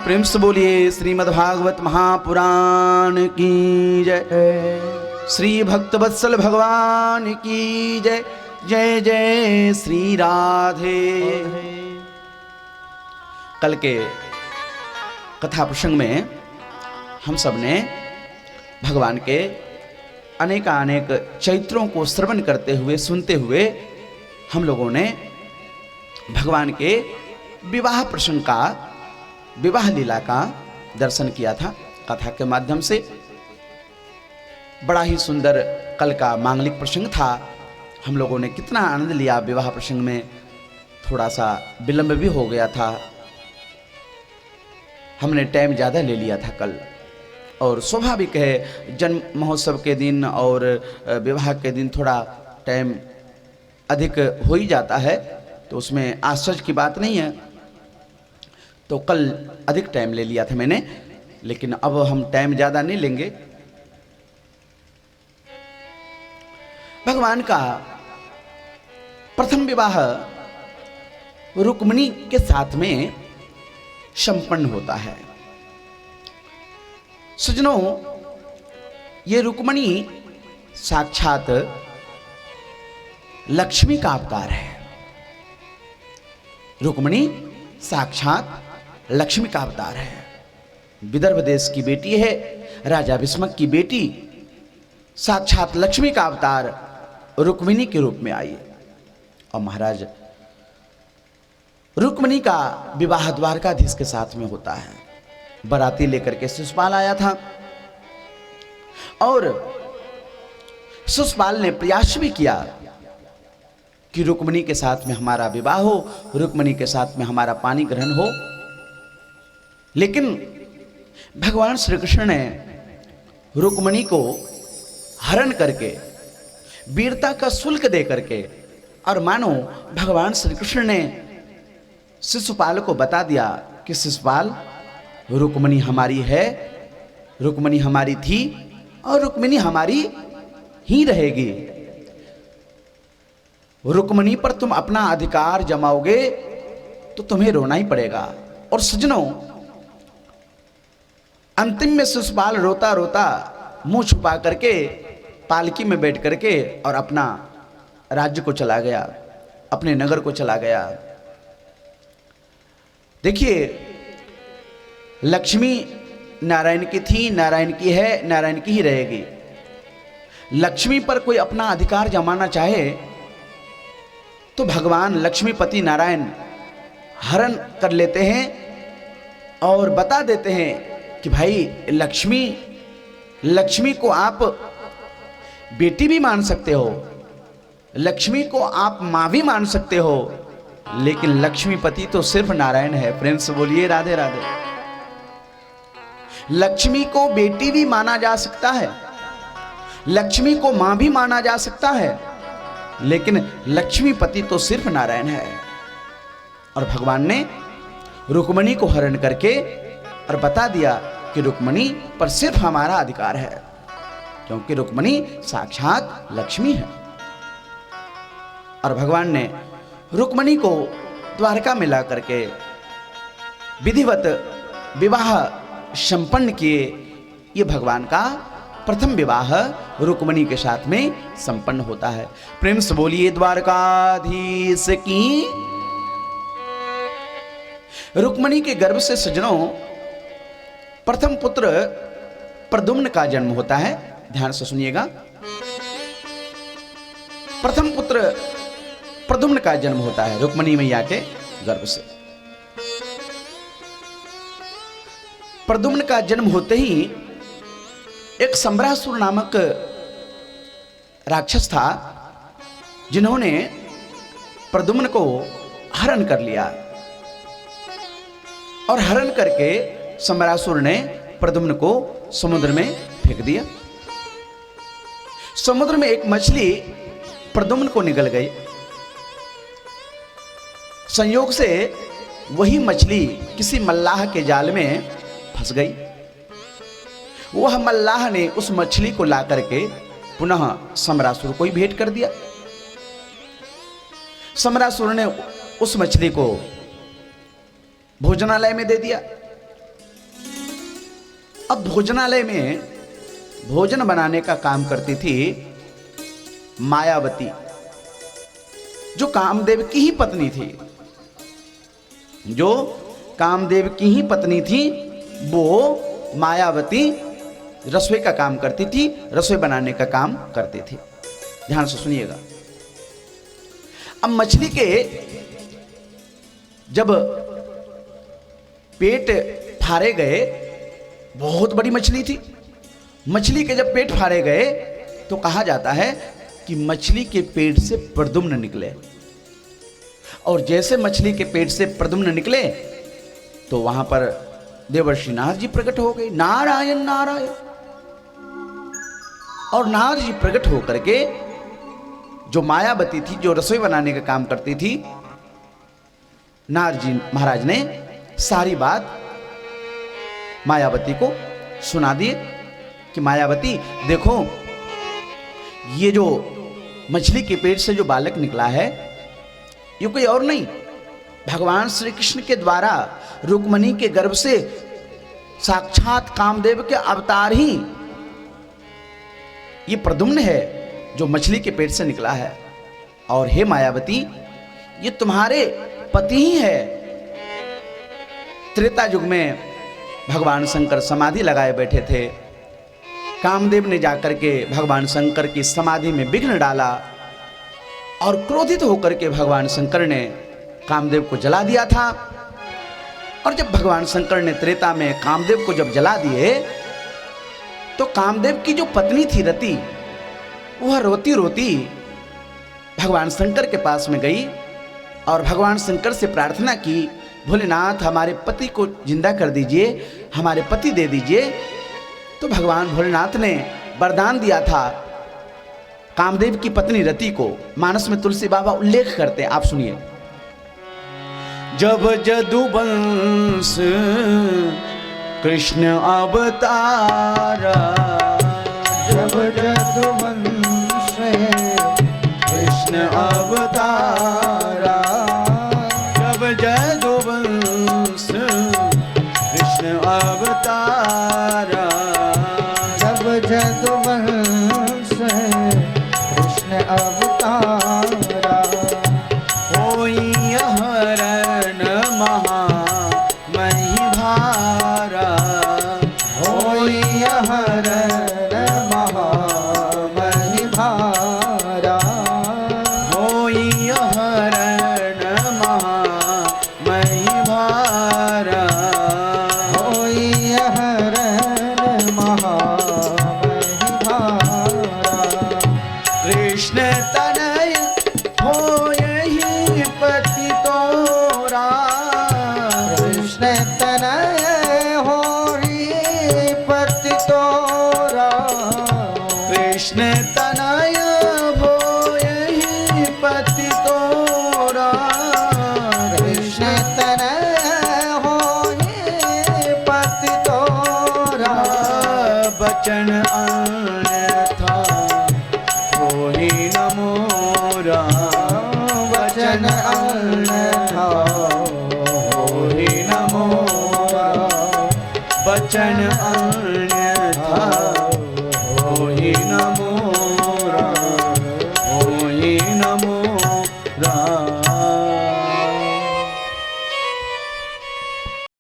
प्रेम से बोलिए श्रीमद्भागवत महापुराण की जय। श्री भक्तवत्सल भगवान की जय। जय जय श्री राधे। कल के कथा प्रसंग में हम सब ने भगवान के अनेक चरित्रों को श्रवण करते हुए सुनते हुए हम लोगों ने भगवान के विवाह प्रसंग का, विवाह लीला का दर्शन किया था कथा के माध्यम से। बड़ा ही सुंदर कल का मांगलिक प्रसंग था। हम लोगों ने कितना आनंद लिया विवाह प्रसंग में। थोड़ा सा विलंब भी हो गया था, हमने टाइम ज़्यादा ले लिया था कल। और स्वाभाविक है, जन्म महोत्सव के दिन और विवाह के दिन थोड़ा टाइम अधिक हो ही जाता है, तो उसमें आश्चर्य की बात नहीं है। तो कल अधिक टाइम ले लिया था मैंने, लेकिन अब हम टाइम ज़्यादा नहीं लेंगे। भगवान का प्रथम विवाह रुक्मिणी के साथ में संपन्न होता है। सज्जनों, ये रुक्मिणी साक्षात लक्ष्मी का अवतार है। रुक्मिणी साक्षात लक्ष्मी का अवतार है। विदर्भ देश की बेटी है, राजा भीष्मक की बेटी, साक्षात लक्ष्मी का अवतार रुक्मिणी के रूप में आई। और महाराज रुक्मिणी का विवाह द्वारकाधीश के साथ में होता है। बराती लेकर के शिशुपाल आया था और शिशुपाल ने प्रयास भी किया कि रुक्मिणी के साथ में हमारा विवाह हो, रुक्मिणी के साथ में हमारा पानी ग्रहण हो। लेकिन भगवान श्री कृष्ण ने रुक्मिणी को हरण करके, वीरता का शुल्क दे करके, और मानो भगवान श्री कृष्ण ने शिशुपाल को बता दिया कि शिशुपाल, रुक्मिणी हमारी है, रुक्मिणी हमारी थी और रुक्मिणी हमारी ही रहेगी। रुक्मिणी पर तुम अपना अधिकार जमाओगे तो तुम्हें रोना ही पड़ेगा। और सज्जनों, अंतिम में शिशुपाल रोता रोता मुंह छुपा करके पालकी में बैठ करके और अपना राज्य को चला गया, अपने नगर को चला गया। देखिए, लक्ष्मी नारायण की थी, नारायण की है, नारायण की ही रहेगी। लक्ष्मी पर कोई अपना अधिकार जमाना चाहे तो भगवान लक्ष्मीपति नारायण हरण कर लेते हैं और बता देते हैं कि भाई लक्ष्मी को आप बेटी भी मान सकते हो, लक्ष्मी को आप माँ भी मान सकते हो, लेकिन लक्ष्मीपति तो सिर्फ नारायण है। प्रेम से बोलिए राधे राधे। लक्ष्मी को बेटी भी माना जा सकता है, लक्ष्मी को माँ भी माना जा सकता है, लेकिन लक्ष्मीपति तो सिर्फ नारायण है। और भगवान ने रुक्मिणी को हरण करके और बता दिया कि रुक्मिणी पर सिर्फ हमारा अधिकार है, क्योंकि रुक्मिणी साक्षात लक्ष्मी है। और भगवान ने रुक्मिणी को द्वारका में ला करके विधिवत विवाह संपन्न किए। ये भगवान का प्रथम विवाह रुक्मिणी के साथ में संपन्न होता है। प्रेम से बोलिए द्वारकाधीश की। रुक्मिणी के गर्भ से सज्जनों प्रथम पुत्र प्रद्युम्न का जन्म होता है। ध्यान से सुनिएगा, प्रथम पुत्र प्रद्युम्न का जन्म होता है रुक्मिणी मैया के गर्भ से। प्रद्युम्न का जन्म होते ही एक सम्रासुर नामक राक्षस था, जिन्होंने प्रद्युम्न को हरण कर लिया। और हरण करके सम्रासुर ने प्रद्युम्न को समुद्र में फेंक दिया। समुद्र में एक मछली प्रद्युम्न को निगल गई। संयोग से वही मछली किसी मल्लाह के जाल में फंस गई। वह मल्लाह ने उस मछली को ला करके पुनः सम्रासुर को ही भेंट कर दिया। सम्रासुर ने उस मछली को भोजनालय में दे दिया। अब भोजनालय में भोजन बनाने का काम करती थी मायावती, जो कामदेव की ही पत्नी थी। जो कामदेव की ही पत्नी थी वो मायावती रसोई का काम करती थी, रसोई बनाने का काम करती थी। ध्यान से सुनिएगा। अब मछली के जब पेट फाड़े गए, बहुत बड़ी मछली थी, मछली के जब पेट फाड़े गए तो कहा जाता है कि मछली के पेट से प्रद्युम्न निकले, और जैसे मछली के पेट से प्रद्युम्न निकले तो वहां पर देवर्षि नारद जी प्रकट हो गए। नारायण नारायण। और नारद जी प्रकट होकर के, जो मायावती थी, जो रसोई बनाने का काम करती थी, नारद जी महाराज ने सारी बात मायावती को सुना दिए कि मायावती देखो, ये जो मछली के पेट से जो बालक निकला है ये कोई और नहीं, भगवान श्री कृष्ण के द्वारा रुक्मिणी के गर्भ से साक्षात कामदेव के अवतार ही ये प्रद्युम्न है जो मछली के पेट से निकला है। और हे मायावती, ये तुम्हारे पति ही है। त्रेता युग में भगवान शंकर समाधि लगाए बैठे थे, कामदेव ने जाकर के भगवान शंकर की समाधि में विघ्न डाला और क्रोधित होकर के भगवान शंकर ने कामदेव को जला दिया था। और जब भगवान शंकर ने त्रेता में कामदेव को जब जला दिए तो कामदेव की जो पत्नी थी रति, वह रोती रोती भगवान शंकर के पास में गई और भगवान शंकर से प्रार्थना की, भोलेनाथ हमारे पति को जिंदा कर दीजिए, हमारे पति दे दीजिए। तो भगवान भोलेनाथ ने वरदान दिया था कामदेव की पत्नी रति को। मानस में तुलसी बाबा उल्लेख करते हैं, आप सुनिए। जब जदुवंश कृष्ण अवतारा, जब जदुवंश कृष्ण अवतारा, जब जदुवंश कृष्ण अवतारा, जब जदुवंश कृष्ण अवतारा, होई हरण महा महिभारा, होई हरण महा महिभारा, होई हरण महा महिभारा, होई हरण महा महिभारा, कृष्ण तनय होयहि पति तोरा, कृष्ण तनय होई पति तोरा, कृष्ण तनय होयहि पति तोरा, कृष्ण तनय होई पति तोरा, बचन अन्यथा होहि न मोरा, वचन अन्यथा होहि न मोरा, बचन अन्यथा